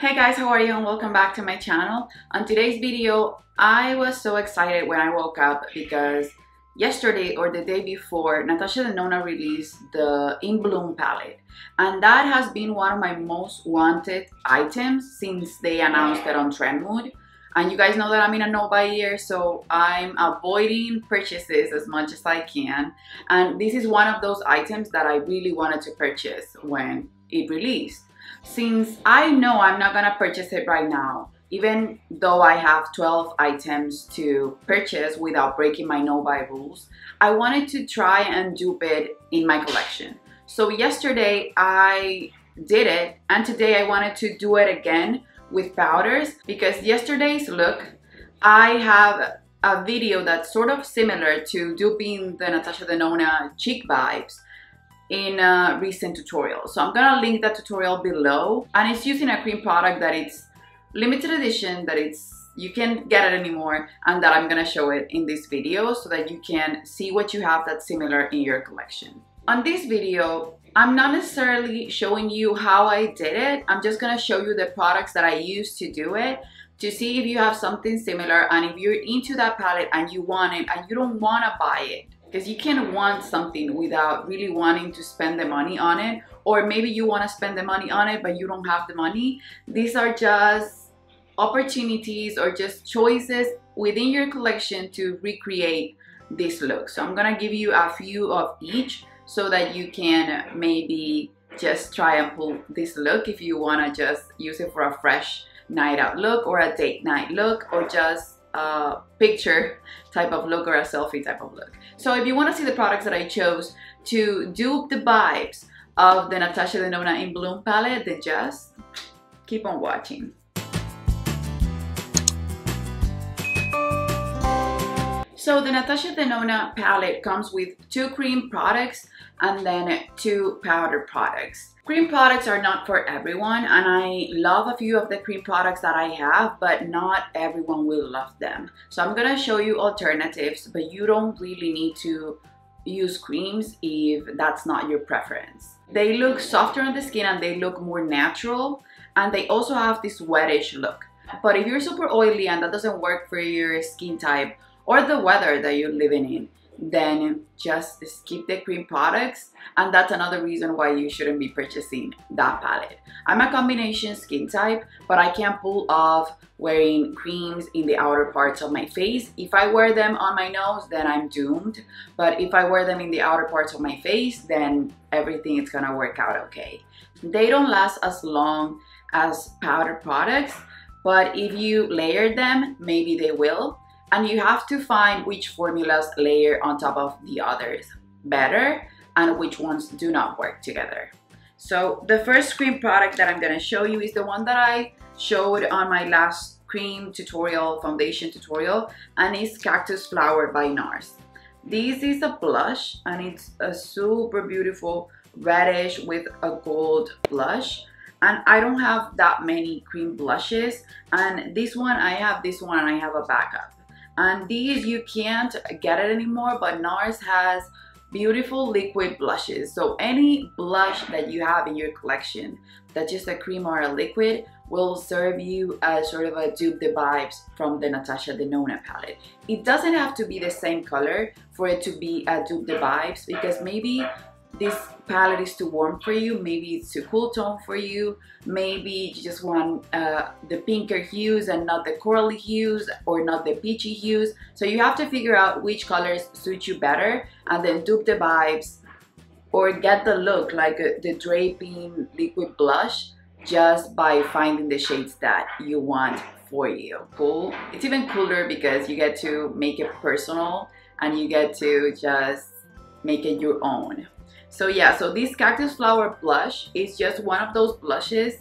Hey guys, how are you and welcome back to my channel. On today's video, I was so excited when I woke up because yesterday or the day before, Natasha Denona released the In Bloom palette, and that has been one of my most wanted items since they announced it on Trendmood. And you guys know that I'm in a no-buy year, so I'm avoiding purchases as much as I can. And this is one of those items that I really wanted to purchase when it released. Since I know I'm not gonna purchase it right now, even though I have 12 items to purchase without breaking my no-buy rules, I wanted to try and dupe it in my collection. So yesterday I did it, and today I wanted to do it again with powders, because yesterday's look, I have a video that's sort of similar to duping the Natasha Denona cheek vibes in a recent tutorial. So I'm gonna link that tutorial below, and it's using a cream product that it's limited edition, that you can't get it anymore, and that I'm gonna show it in this video so that you can see what you have that's similar in your collection. On this video, I'm not necessarily showing you how I did it. I'm just gonna show you the products that I used to do it, to see if you have something similar and if you're into that palette and you want it and you don't wanna buy it. Because you can want something without really wanting to spend the money on it, or maybe you want to spend the money on it but you don't have the money. These are just opportunities or just choices within your collection to recreate this look. So I'm gonna give you a few of each so that you can maybe just try and pull this look if you want to just use it for a fresh night out look or a date night look, or just a picture type of look or a selfie type of look. So if you want to see the products that I chose to dupe the vibes of the Natasha Denona In Bloom palette, then just keep on watching. So the Natasha Denona palette comes with 2 cream products and then 2 powder products. Cream products are not for everyone, and I love a few of the cream products that I have, but not everyone will love them. So I'm gonna show you alternatives, but you don't really need to use creams if that's not your preference. They look softer on the skin and they look more natural, and they also have this wettish look. But if you're super oily and that doesn't work for your skin type or the weather that you're living in, then just skip the cream products, and that's another reason why you shouldn't be purchasing that palette. I'm a combination skin type, but I can't pull off wearing creams in the outer parts of my face. If I wear them on my nose, then I'm doomed, but if I wear them in the outer parts of my face, then everything is gonna work out okay. They don't last as long as powder products, but if you layer them, maybe they will. And you have to find which formulas layer on top of the others better and which ones do not work together. So the first cream product that I'm going to show you is the one that I showed on my last cream tutorial, foundation tutorial, and it's Cactus Flower by NARS. This is a blush, and it's a super beautiful reddish with a gold blush. And I don't have that many cream blushes, and this one, I have this one and I have a backup. And these you can't get it anymore, but NARS has beautiful liquid blushes. So any blush that you have in your collection that's just a cream or a liquid will serve you as sort of a dupe the vibes from the Natasha Denona palette. It doesn't have to be the same color for it to be a dupe the vibes, because maybe this palette is too warm for you, maybe it's too cool tone for you, maybe you just want the pinker hues and not the corally hues, or not the peachy hues. So you have to figure out which colors suit you better and then dupe the vibes or get the look like the draping liquid blush just by finding the shades that you want for you. Cool. It's even cooler because you get to make it personal and you get to just make it your own. So yeah, so this Cactus Flower blush is just one of those blushes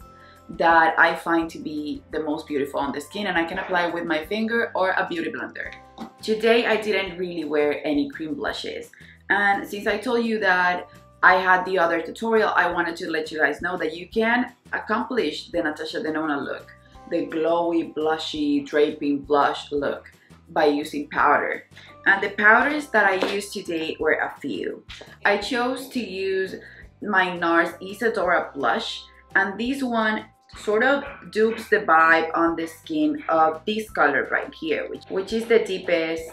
that I find to be the most beautiful on the skin, and I can apply it with my finger or a beauty blender. Today I didn't really wear any cream blushes, and since I told you that I had the other tutorial, I wanted to let you guys know that you can accomplish the Natasha Denona look, the glowy, blushy, draping blush look, by using powder. And the powders that I used today were a few. I chose to use my NARS Isadora blush, and this one sort of dupes the vibe on the skin of this color right here, which is the deepest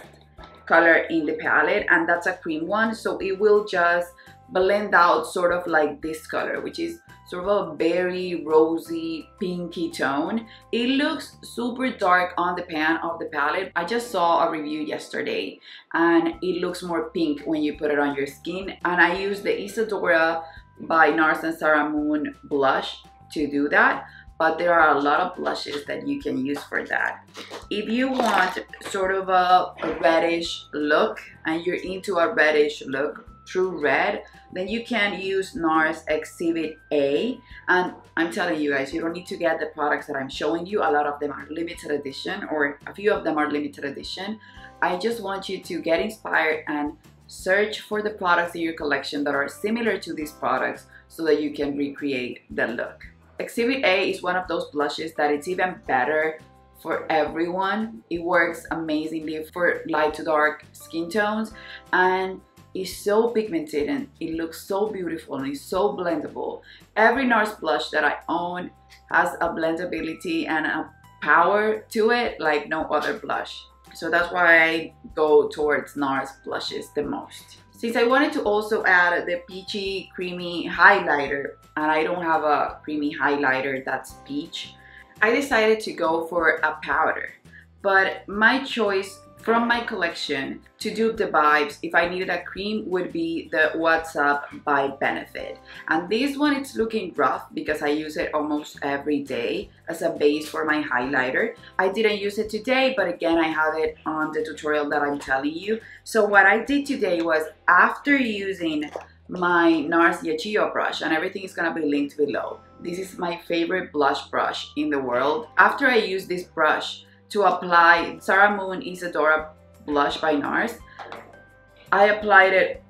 color in the palette, and that's a cream one, so it will just blend out sort of like this color, which is sort of a very rosy pinky tone. It looks super dark on the pan of the palette. I just saw a review yesterday and it looks more pink when you put it on your skin, and I use the Isadora by NARS and Sarah Moon blush to do that, but there are a lot of blushes that you can use for that. If you want sort of a reddish look and you're into a reddish look, true red, then you can use NARS Exhibit A. And I'm telling you guys, you don't need to get the products that I'm showing you. A lot of them are limited edition, or a few of them are limited edition. I just want you to get inspired and search for the products in your collection that are similar to these products so that you can recreate the look. Exhibit A is one of those blushes that it's even better for everyone. It works amazingly for light to dark skin tones, and it's so pigmented and it looks so beautiful and it's so blendable. Every NARS blush that I own has a blendability and a power to it like no other blush. So that's why I go towards NARS blushes the most. Since I wanted to also add the peachy creamy highlighter, and I don't have a creamy highlighter that's peach, I decided to go for a powder. But my choice from my collection to dupe the vibes, if I needed a cream, would be the What's Up by Benefit. And this one, it's looking rough because I use it almost every day as a base for my highlighter. I didn't use it today, but again, I have it on the tutorial that I'm telling you. So what I did today was, after using my NARS Xoxo brush, and everything is gonna be linked below. This is my favorite blush brush in the world. After I use this brush to apply Sarah Moon Isadora blush by NARS, I applied it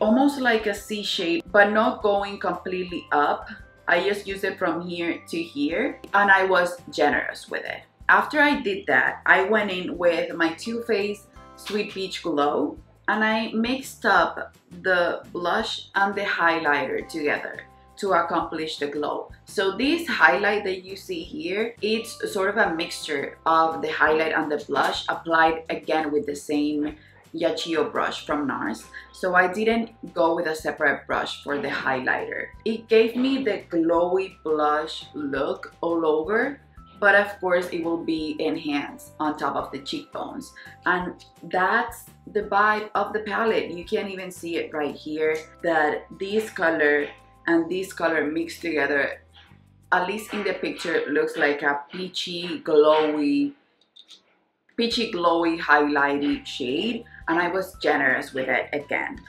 almost like a C shape, but not going completely up. I just used it from here to here, and I was generous with it. After I did that, I went in with my Too Faced Sweet Peach Glow, and I mixed up the blush and the highlighter together to accomplish the glow. So this highlight that you see here, it's sort of a mixture of the highlight and the blush applied again with the same Xoxo brush from NARS. So I didn't go with a separate brush for the highlighter. It gave me the glowy blush look all over, but of course it will be enhanced on top of the cheekbones. And that's the vibe of the palette. You can even see it right here, that this color and this color mixed together, at least in the picture, looks like a peachy glowy highlighted shade, and I was generous with it again.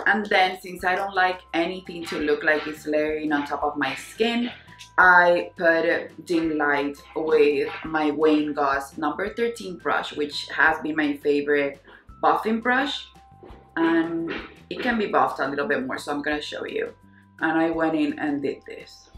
And then, since I don't like anything to look like it's layering on top of my skin, I put dim light with my Wayne Goss number 13 brush, which has been my favorite buffing brush, and it can be buffed a little bit more, so I'm gonna show you. And I went in and did this.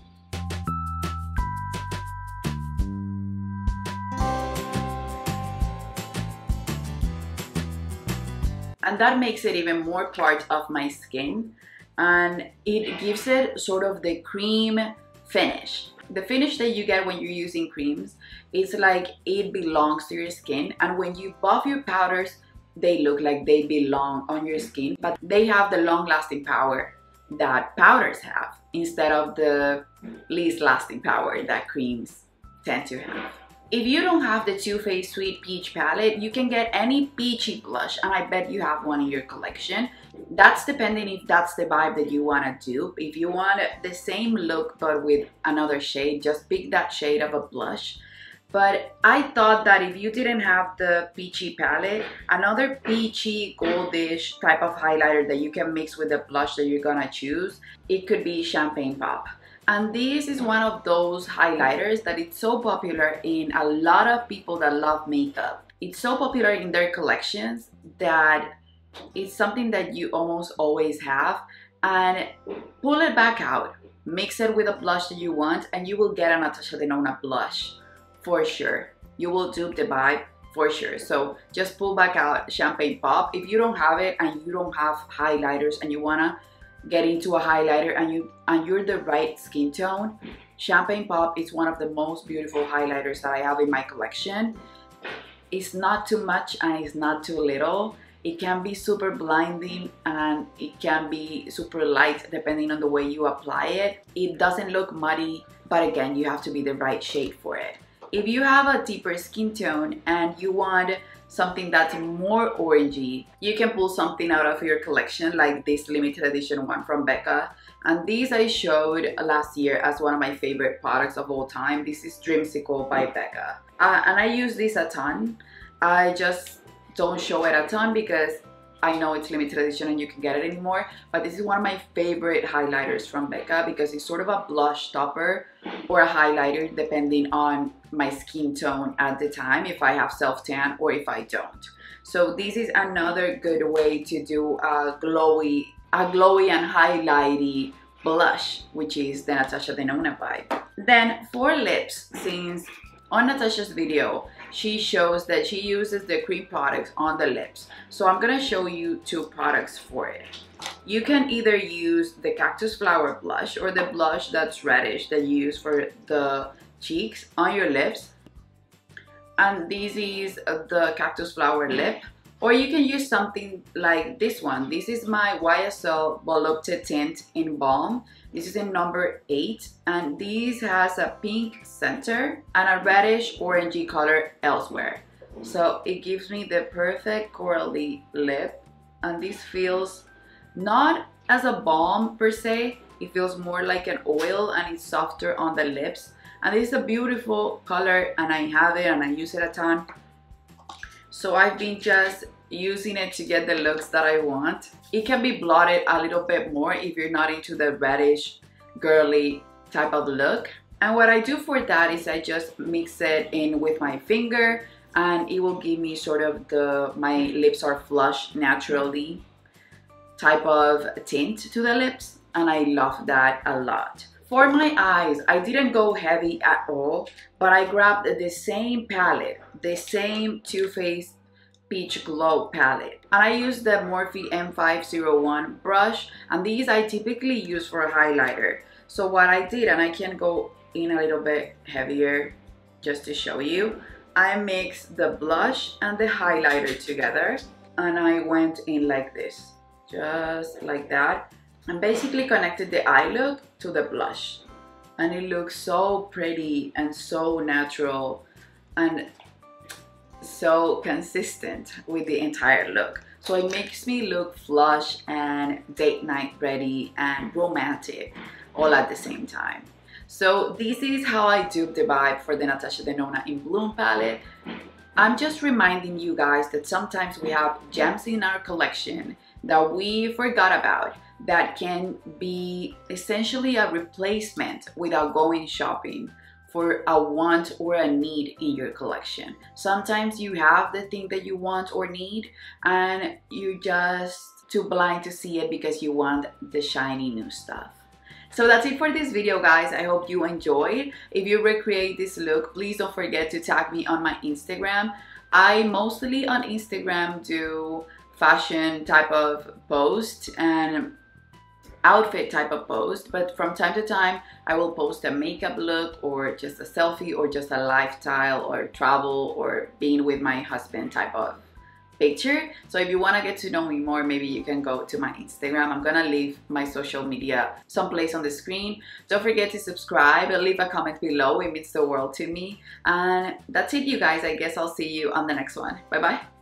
And that makes it even more part of my skin, and it gives it sort of the cream finish. The finish that you get when you're using creams, it's like it belongs to your skin, and when you buff your powders, they look like they belong on your skin, but they have the long-lasting power that powders have instead of the least lasting power that creams tend to have. If you don't have the Too Faced Sweet Peach palette, you can get any peachy blush, and I bet you have one in your collection. That's depending if that's the vibe that you want to do. If you want the same look but with another shade, just pick that shade of a blush. But I thought that if you didn't have the peachy palette, another peachy goldish type of highlighter that you can mix with the blush that you're gonna choose, it could be Champagne Pop. And this is one of those highlighters that it's so popular in a lot of people that love makeup. It's so popular in their collections that it's something that you almost always have. And pull it back out, mix it with a blush that you want, and you will get a Natasha Denona blush. For sure. You will dupe the vibe for sure. So just pull back out Champagne Pop. If you don't have it and you don't have highlighters and you wanna get into a highlighter and you're the right skin tone, Champagne Pop is one of the most beautiful highlighters that I have in my collection. It's not too much and it's not too little. It can be super blinding and it can be super light depending on the way you apply it. It doesn't look muddy, but again, you have to be the right shade for it. If you have a deeper skin tone and you want something that's more orangey, you can pull something out of your collection like this limited edition one from Becca. And these I showed last year as one of my favorite products of all time. This is Dreamsicle by Becca. And I use this a ton. I just don't show it a ton because I know it's limited edition and you can get it anymore, but this is one of my favorite highlighters from Becca because it's sort of a blush topper or a highlighter depending on my skin tone at the time, if I have self-tan or if I don't. So this is another good way to do a glowy and highlighty blush, which is the Natasha Denona vibe. Then for lips, since on Natasha's video, she shows that she uses the cream products on the lips. So I'm gonna show you two products for it. You can either use the Cactus Flower blush or the blush that's reddish that you use for the cheeks on your lips. And this is the Cactus Flower lip. Or you can use something like this one. This is my YSL Volupte Tint in Balm. This is in number 8, and this has a pink center and a reddish orangey color elsewhere. So it gives me the perfect corally lip, and this feels not as a balm per se. It feels more like an oil and it's softer on the lips. And this is a beautiful color and I have it and I use it a ton. So I've been just using it to get the looks that I want. It can be blotted a little bit more if you're not into the reddish, girly type of look. And what I do for that is I just mix it in with my finger and it will give me sort of my lips are flush naturally type of tint to the lips. And I love that a lot. For my eyes, I didn't go heavy at all, but I grabbed the same palette, the same Too Faced Peach Glow palette. And I used the Morphe M501 brush, and these I typically use for a highlighter. So what I did, and I can go in a little bit heavier just to show you, I mixed the blush and the highlighter together, and I went in like this, just like that, and basically connected the eye look to the blush. And it looks so pretty and so natural and so consistent with the entire look. So it makes me look flush and date night ready and romantic all at the same time. So this is how I dupe the vibe for the Natasha Denona in Bloom palette. I'm just reminding you guys that sometimes we have gems in our collection that we forgot about that can be essentially a replacement without going shopping for a want or a need in your collection. Sometimes you have the thing that you want or need and you're just too blind to see it because you want the shiny new stuff. So that's it for this video, guys. I hope you enjoyed. If you recreate this look, please don't forget to tag me on my Instagram. I mostly on Instagram do fashion type of post and outfit type of post, but from time to time I will post a makeup look or just a selfie or just a lifestyle or travel or being with my husband type of picture. So if you want to get to know me more, maybe you can go to my Instagram. I'm gonna leave my social media someplace on the screen. Don't forget to subscribe and leave a comment below. It means the world to me. And that's it, you guys. I guess I'll see you on the next one. Bye bye.